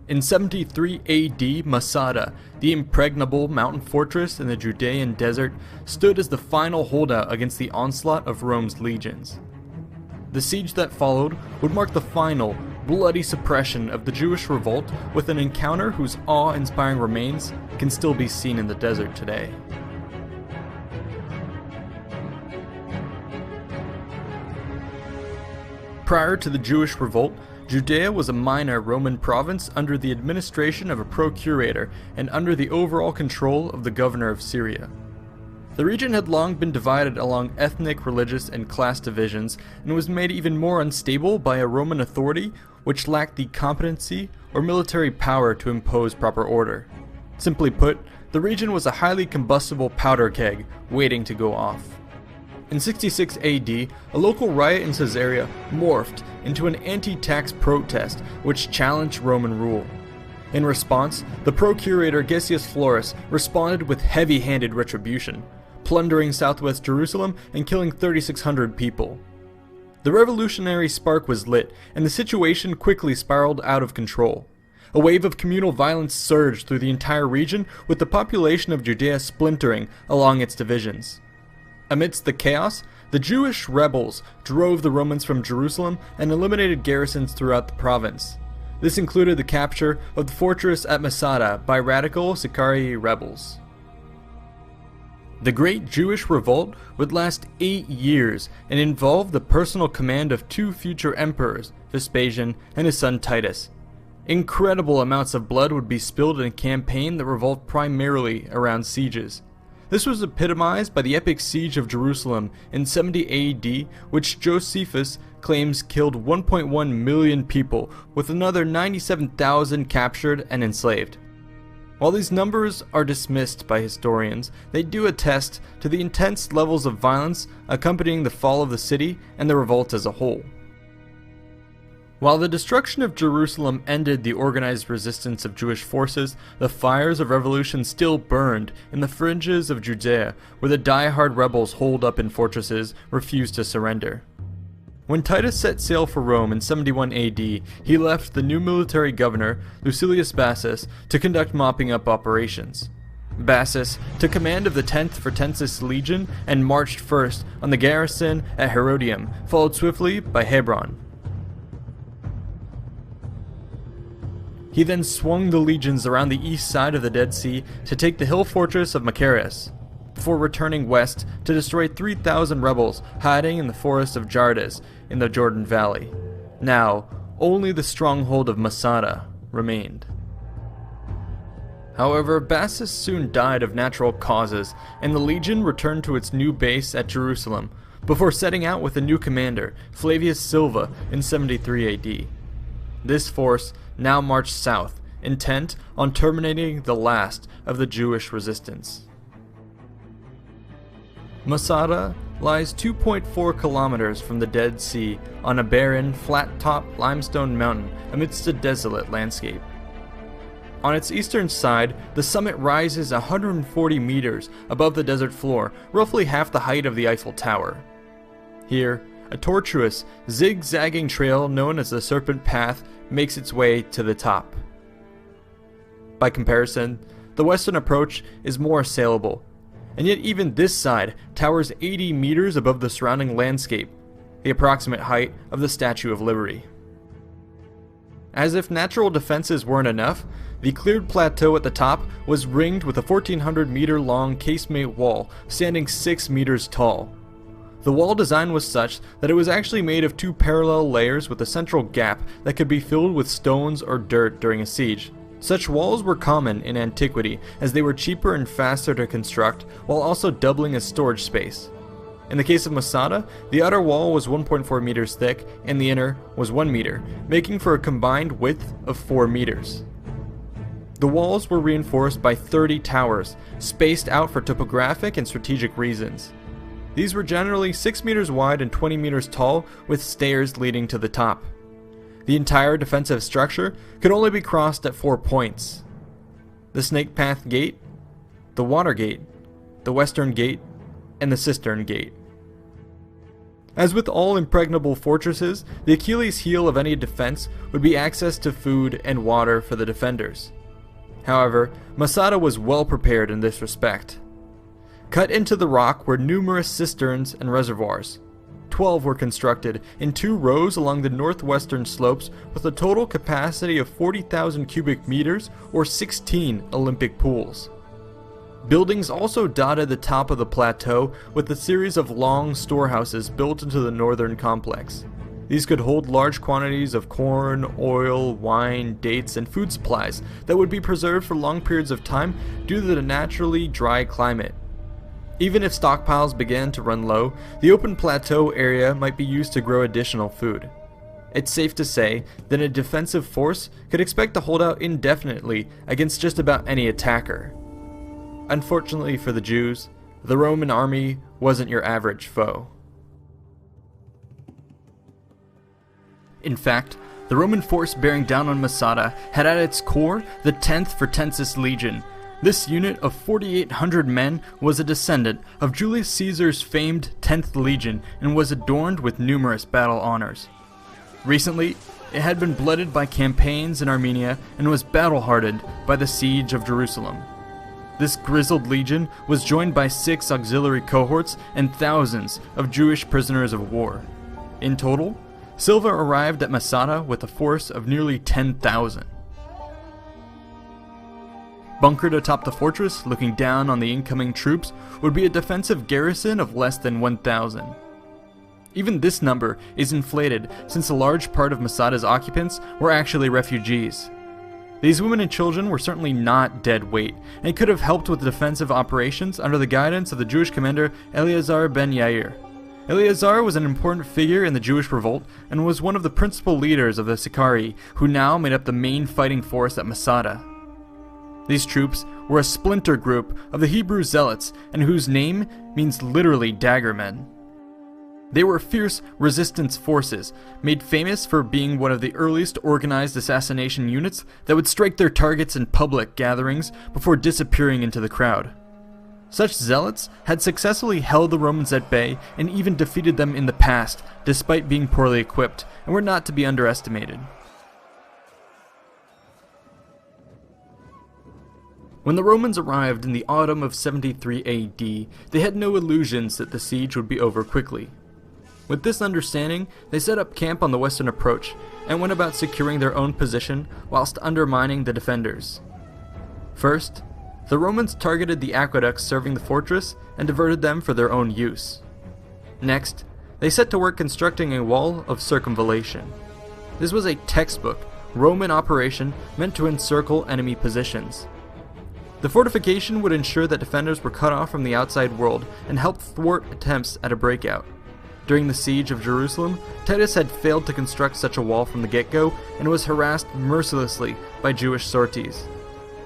In 73 AD, Masada, the impregnable mountain fortress in the Judean desert, stood as the final holdout against the onslaught of Rome's legions. The siege that followed would mark the final, bloody suppression of the Jewish revolt with an encounter whose awe-inspiring remains can still be seen in the desert today. Prior to the Jewish revolt, Judea was a minor Roman province under the administration of a procurator and under the overall control of the governor of Syria. The region had long been divided along ethnic, religious, and class divisions, and was made even more unstable by a Roman authority which lacked the competency or military power to impose proper order. Simply put, the region was a highly combustible powder keg waiting to go off. In 66 AD, a local riot in Caesarea morphed into an anti-tax protest which challenged Roman rule. In response, the procurator Gessius Florus responded with heavy-handed retribution, plundering southwest Jerusalem and killing 3,600 people. The revolutionary spark was lit, and the situation quickly spiraled out of control. A wave of communal violence surged through the entire region, with the population of Judea splintering along its divisions. Amidst the chaos, the Jewish rebels drove the Romans from Jerusalem and eliminated garrisons throughout the province. This included the capture of the fortress at Masada by radical Sicarii rebels. The Great Jewish Revolt would last 8 years and involve the personal command of 2 future emperors, Vespasian and his son Titus. Incredible amounts of blood would be spilled in a campaign that revolved primarily around sieges. This was epitomized by the epic siege of Jerusalem in 70 AD, which Josephus claims killed 1.1 million people, with another 97,000 captured and enslaved. While these numbers are dismissed by historians, they do attest to the intense levels of violence accompanying the fall of the city and the revolt as a whole. While the destruction of Jerusalem ended the organized resistance of Jewish forces, the fires of revolution still burned in the fringes of Judea, where the die-hard rebels holed up in fortresses refused to surrender. When Titus set sail for Rome in 71 AD, he left the new military governor, Lucilius Bassus, to conduct mopping up operations. Bassus took command of the 10th Fretensis Legion and marched first on the garrison at Herodium, followed swiftly by Hebron. He then swung the legions around the east side of the Dead Sea to take the hill fortress of Machaerus, before returning west to destroy 3,000 rebels hiding in the forest of Jardis in the Jordan Valley. Now, only the stronghold of Masada remained. However, Bassus soon died of natural causes, and the legion returned to its new base at Jerusalem, before setting out with a new commander, Flavius Silva, in 73 AD. This force now marched south, intent on terminating the last of the Jewish resistance. Masada lies 2.4 kilometers from the Dead Sea on a barren, flat-topped limestone mountain amidst a desolate landscape. On its eastern side, the summit rises 140 meters above the desert floor, roughly half the height of the Eiffel Tower. Here, a tortuous, zigzagging trail known as the Serpent Path makes its way to the top. By comparison, the western approach is more assailable, and yet even this side towers 80 meters above the surrounding landscape, the approximate height of the Statue of Liberty. As if natural defenses weren't enough, the cleared plateau at the top was ringed with a 1,400-meter-long casemate wall standing 6 meters tall. The wall design was such that it was actually made of 2 parallel layers with a central gap that could be filled with stones or dirt during a siege. Such walls were common in antiquity as they were cheaper and faster to construct while also doubling as storage space. In the case of Masada, the outer wall was 1.4 meters thick and the inner was 1 meter, making for a combined width of 4 meters. The walls were reinforced by 30 towers, spaced out for topographic and strategic reasons. These were generally 6 meters wide and 20 meters tall, with stairs leading to the top. The entire defensive structure could only be crossed at 4 points: the Snake Path Gate, the Water Gate, the Western Gate, and the Cistern Gate. As with all impregnable fortresses, the Achilles heel of any defense would be access to food and water for the defenders. However, Masada was well prepared in this respect. Cut into the rock were numerous cisterns and reservoirs. 12 were constructed in 2 rows along the northwestern slopes with a total capacity of 40,000 cubic meters or 16 Olympic pools. Buildings also dotted the top of the plateau with a series of long storehouses built into the northern complex. These could hold large quantities of corn, oil, wine, dates, and food supplies that would be preserved for long periods of time due to the naturally dry climate. Even if stockpiles began to run low, the open plateau area might be used to grow additional food. It's safe to say that a defensive force could expect to hold out indefinitely against just about any attacker. Unfortunately for the Jews, the Roman army wasn't your average foe. In fact, the Roman force bearing down on Masada had at its core the 10th Fretensis Legion. This unit of 4,800 men was a descendant of Julius Caesar's famed 10th Legion and was adorned with numerous battle honors. Recently, it had been blooded by campaigns in Armenia and was battle-hardened by the siege of Jerusalem. This grizzled legion was joined by 6 auxiliary cohorts and thousands of Jewish prisoners of war. In total, Silva arrived at Masada with a force of nearly 10,000. Bunkered atop the fortress, looking down on the incoming troops, would be a defensive garrison of less than 1,000. Even this number is inflated since a large part of Masada's occupants were actually refugees. These women and children were certainly not dead weight, and could have helped with defensive operations under the guidance of the Jewish commander Eleazar ben Yair. Eleazar was an important figure in the Jewish revolt, and was one of the principal leaders of the Sicarii, who now made up the main fighting force at Masada. These troops were a splinter group of the Hebrew Zealots, and whose name means literally daggermen. They were fierce resistance forces, made famous for being one of the earliest organized assassination units that would strike their targets in public gatherings before disappearing into the crowd. Such zealots had successfully held the Romans at bay and even defeated them in the past, despite being poorly equipped, and were not to be underestimated. When the Romans arrived in the autumn of 73 AD, they had no illusions that the siege would be over quickly. With this understanding, they set up camp on the western approach, and went about securing their own position whilst undermining the defenders. First, the Romans targeted the aqueducts serving the fortress and diverted them for their own use. Next, they set to work constructing a wall of circumvallation. This was a textbook Roman operation meant to encircle enemy positions. The fortification would ensure that defenders were cut off from the outside world and help thwart attempts at a breakout. During the siege of Jerusalem, Titus had failed to construct such a wall from the get-go and was harassed mercilessly by Jewish sorties.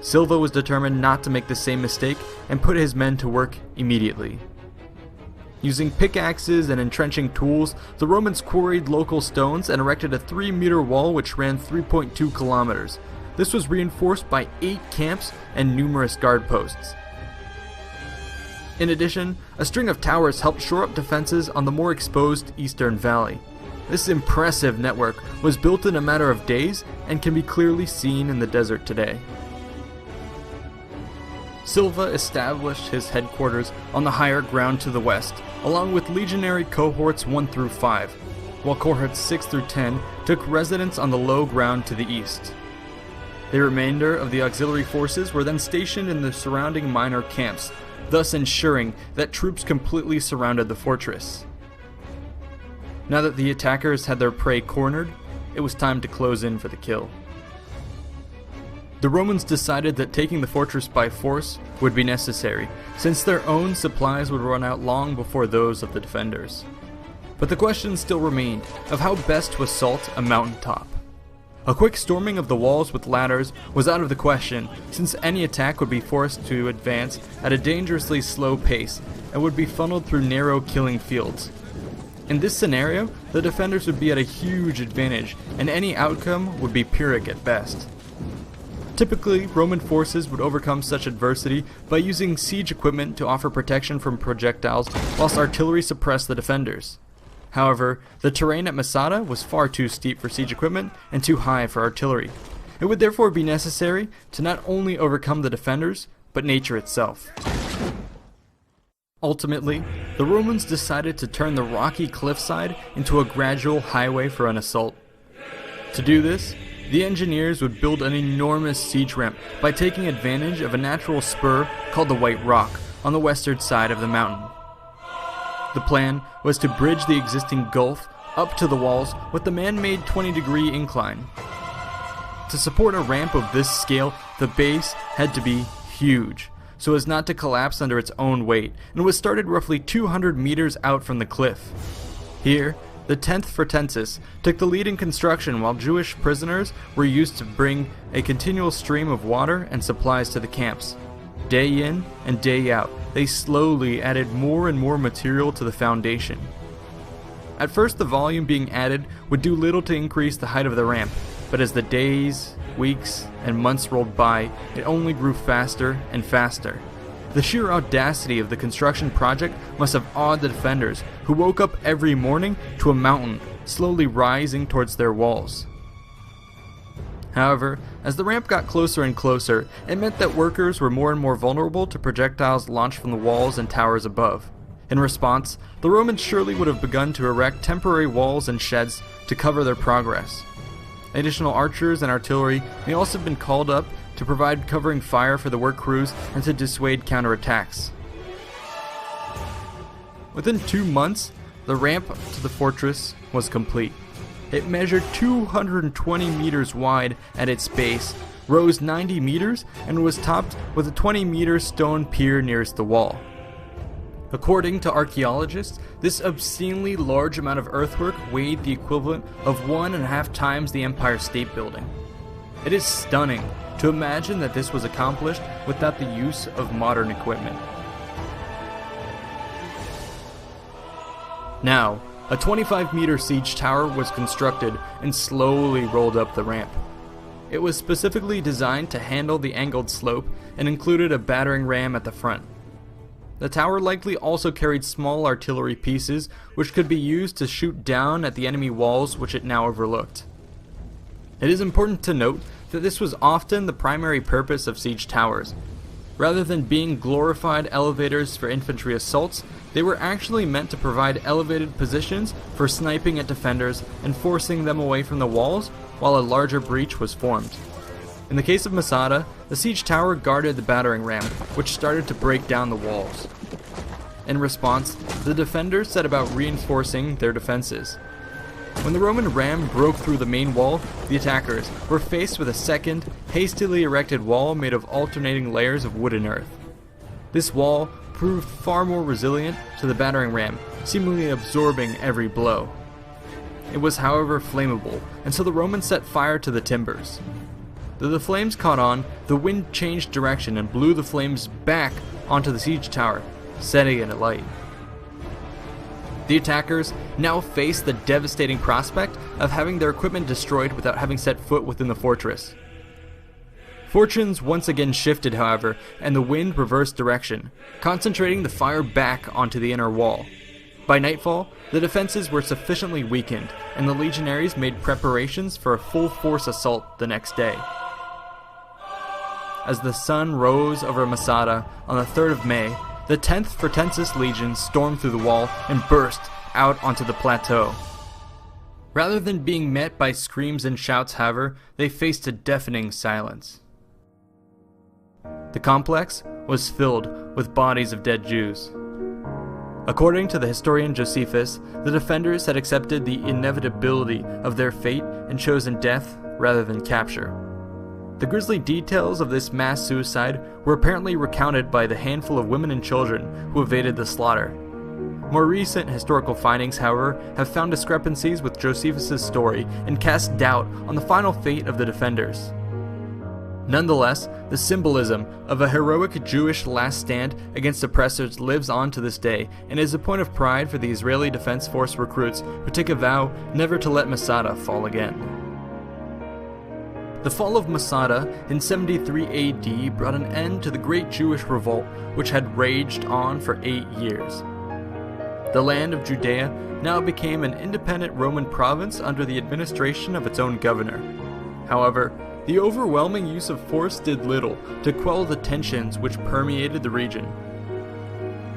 Silva was determined not to make the same mistake and put his men to work immediately. Using pickaxes and entrenching tools, the Romans quarried local stones and erected a 3-meter wall which ran 3.2 kilometers. This was reinforced by 8 camps and numerous guard posts. In addition, a string of towers helped shore up defenses on the more exposed eastern valley. This impressive network was built in a matter of days and can be clearly seen in the desert today. Silva established his headquarters on the higher ground to the west, along with legionary cohorts 1 through 5, while cohorts 6 through 10 took residence on the low ground to the east. The remainder of the auxiliary forces were then stationed in the surrounding minor camps, thus ensuring that troops completely surrounded the fortress. Now that the attackers had their prey cornered, it was time to close in for the kill. The Romans decided that taking the fortress by force would be necessary, since their own supplies would run out long before those of the defenders. But the question still remained of how best to assault a mountaintop. A quick storming of the walls with ladders was out of the question, since any attack would be forced to advance at a dangerously slow pace and would be funneled through narrow killing fields. In this scenario, the defenders would be at a huge advantage, and any outcome would be Pyrrhic at best. Typically, Roman forces would overcome such adversity by using siege equipment to offer protection from projectiles, whilst artillery suppressed the defenders. However, the terrain at Masada was far too steep for siege equipment and too high for artillery. It would therefore be necessary to not only overcome the defenders, but nature itself. Ultimately, the Romans decided to turn the rocky cliffside into a gradual highway for an assault. To do this, the engineers would build an enormous siege ramp by taking advantage of a natural spur called the White Rock on the western side of the mountain. The plan was to bridge the existing gulf up to the walls with the man-made 20-degree incline. To support a ramp of this scale, the base had to be huge, so as not to collapse under its own weight, and was started roughly 200 meters out from the cliff. Here, the 10th Fretensis took the lead in construction while Jewish prisoners were used to bring a continual stream of water and supplies to the camps. Day in and day out, they slowly added more and more material to the foundation. At first, the volume being added would do little to increase the height of the ramp, but as the days, weeks, and months rolled by, it only grew faster and faster. The sheer audacity of the construction project must have awed the defenders, who woke up every morning to a mountain slowly rising towards their walls. However, as the ramp got closer and closer, it meant that workers were more and more vulnerable to projectiles launched from the walls and towers above. In response, the Romans surely would have begun to erect temporary walls and sheds to cover their progress. Additional archers and artillery may also have been called up to provide covering fire for the work crews and to dissuade counterattacks. Within 2 months, the ramp to the fortress was complete. It measured 220 meters wide at its base, rose 90 meters, and was topped with a 20-meter stone pier nearest the wall. According to archaeologists, this obscenely large amount of earthwork weighed the equivalent of 1.5 times the Empire State Building. It is stunning to imagine that this was accomplished without the use of modern equipment. Now, a 25-meter siege tower was constructed and slowly rolled up the ramp. It was specifically designed to handle the angled slope and included a battering ram at the front. The tower likely also carried small artillery pieces which could be used to shoot down at the enemy walls which it now overlooked. It is important to note that this was often the primary purpose of siege towers. Rather than being glorified elevators for infantry assaults, they were actually meant to provide elevated positions for sniping at defenders and forcing them away from the walls while a larger breach was formed. In the case of Masada, the siege tower guarded the battering ram, which started to break down the walls. In response, the defenders set about reinforcing their defenses. When the Roman ram broke through the main wall, the attackers were faced with a second, hastily erected wall made of alternating layers of wood and earth. This wall proved far more resilient to the battering ram, seemingly absorbing every blow. It was, however, flammable, and so the Romans set fire to the timbers. Though the flames caught on, the wind changed direction and blew the flames back onto the siege tower, setting it alight. The attackers now faced the devastating prospect of having their equipment destroyed without having set foot within the fortress. Fortunes once again shifted, however, and the wind reversed direction, concentrating the fire back onto the inner wall. By nightfall, the defenses were sufficiently weakened, and the legionaries made preparations for a full-force assault the next day. As the sun rose over Masada on the 3rd of May, the 10th Fretensis Legion stormed through the wall and burst out onto the plateau. Rather than being met by screams and shouts, however, they faced a deafening silence. The complex was filled with bodies of dead Jews. According to the historian Josephus, the defenders had accepted the inevitability of their fate and chosen death rather than capture. The grisly details of this mass suicide were apparently recounted by the handful of women and children who evaded the slaughter. More recent historical findings, however, have found discrepancies with Josephus' story and cast doubt on the final fate of the defenders. Nonetheless, the symbolism of a heroic Jewish last stand against oppressors lives on to this day and is a point of pride for the Israeli Defense Force recruits who take a vow never to let Masada fall again. The fall of Masada in 73 AD brought an end to the Great Jewish Revolt, which had raged on for 8 years. The land of Judea now became an independent Roman province under the administration of its own governor. However, the overwhelming use of force did little to quell the tensions which permeated the region.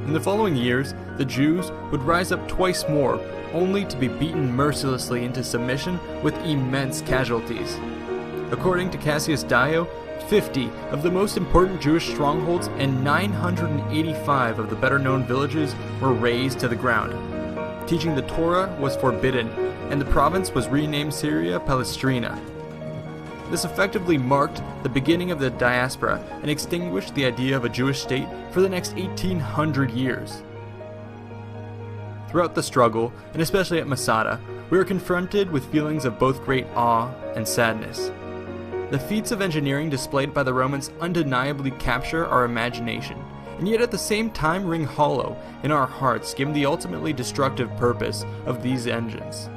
In the following years, the Jews would rise up twice more, only to be beaten mercilessly into submission with immense casualties. According to Cassius Dio, 50 of the most important Jewish strongholds and 985 of the better-known villages were razed to the ground. Teaching the Torah was forbidden, and the province was renamed Syria Palestrina. This effectively marked the beginning of the diaspora and extinguished the idea of a Jewish state for the next 1800 years. Throughout the struggle, and especially at Masada, we were confronted with feelings of both great awe and sadness. The feats of engineering displayed by the Romans undeniably capture our imagination, and yet at the same time ring hollow in our hearts given the ultimately destructive purpose of these engines.